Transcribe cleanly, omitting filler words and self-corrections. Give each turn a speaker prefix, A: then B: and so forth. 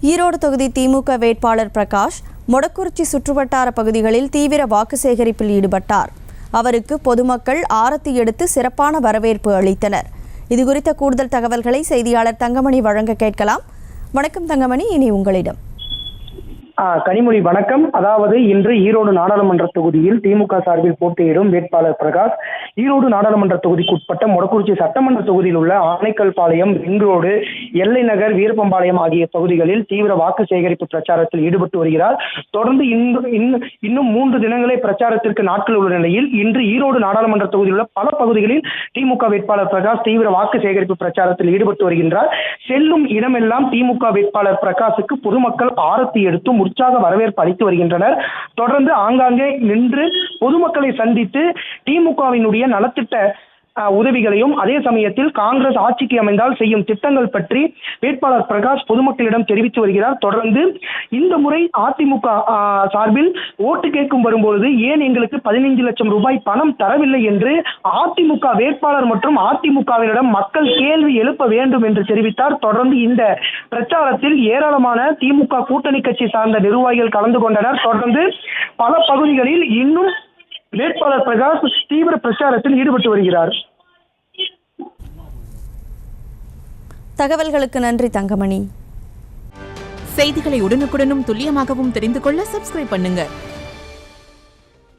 A: ஈரோடு தொகுதி திமுக வேட்பாளர் பிரகாஷ் மொடக்குறிச்சி சுற்றுவட்டார பகுதிகளில் தீவிர வாக்கு சேகரிப்பில் ஈடுபட்டார். அவருக்கு பொதுமக்கள் ஆரத்தி எடுத்து சிறப்பான வரவேற்பு அளித்தனர். இதுகுறித்த கூடுதல் தகவல்களை செய்தியாளர் தங்கமணி வழங்க கேட்கலாம். வணக்கம் தங்கமணி, இனி உங்களிடம்.
B: கனிமொழி வணக்கம். அதாவது இன்று ஈரோடு நாடாளுமன்ற தொகுதியில் திமுக சார்பில் போட்டியிடும் வேட்பாளர் பிரகாஷ் ஈரோடு நாடாளுமன்ற தொகுதிக்கு உட்பட்ட மொடக்குறிச்சி சட்டமன்ற தொகுதியில் உள்ள ஆனைக்கல் பாளையம், ரிங் ரோடு, எல்லை நகர், வீரப்பம்பாளையம் ஆகிய பகுதிகளில் தீவிர வாக்கு சேகரிப்பு பிரச்சாரத்தில் ஈடுபட்டு வருகிறார். தொடர்ந்து இன்னும் 3 தினங்களே பிரச்சாரத்திற்கு நாட்கள் உள்ள நிலையில் இன்று ஈரோடு நாடாளுமன்ற தொகுதியில் உள்ள பல பகுதிகளில் திமுக வேட்பாளர் பிரகாஷ் தீவிர வாக்கு சேகரிப்பு பிரச்சாரத்தில் ஈடுபட்டு வருகின்றார். செல்லும் இடமெல்லாம் திமுக வேட்பாளர் பிரகாஷுக்கு பொதுமக்கள் ஆரத்தி எடுத்தும் உற்சாக வரவேற்பு அளித்து வருகின்றனர். தொடர்ந்து ஆங்காங்கே நின்று பொதுமக்களை சந்தித்து திமுகவினுடைய நலத்திட்ட உதவிகளையும் அதே சமயத்தில் காங்கிரஸ் ஆட்சிக்கு அமைந்தால் செய்யும் திட்டங்கள் பற்றி வேட்பாளர் பிரகாஷ் பொதுமக்களிடம் தெரிவித்து வருகிறார். தொடர்ந்து இந்த முறை அதிமுக சார்பில் ஓட்டு கேட்கும் வரும்பொழுது ஏன் எங்களுக்கு 15 லட்சம் ரூபாய் பணம் தரவில்லை என்று அதிமுக வேட்பாளர் மற்றும் அதிமுகவினரிடம் மக்கள் கேள்வி எழுப்ப வேண்டும் என்று தெரிவித்தார். தொடர்ந்து இந்த பிரச்சாரத்தில் ஏராளமான திமுக கூட்டணி கட்சி சார்ந்த நிர்வாகிகள் கலந்து கொண்டனர். தொடர்ந்து பல பகுதிகளில் இன்னும் வேட்பாளர் பிரகாஷ் தீவிர பிரச்சாரத்தில் ஈடுபட்டு வருகிறார்.
A: தகவல்களுக்கு நன்றி தங்கமணி.
C: செய்திகளை உடனுக்குடனும் துல்லியமாகவும் தெரிந்து கொள்ள சப்ஸ்கிரைப் பண்ணுங்க.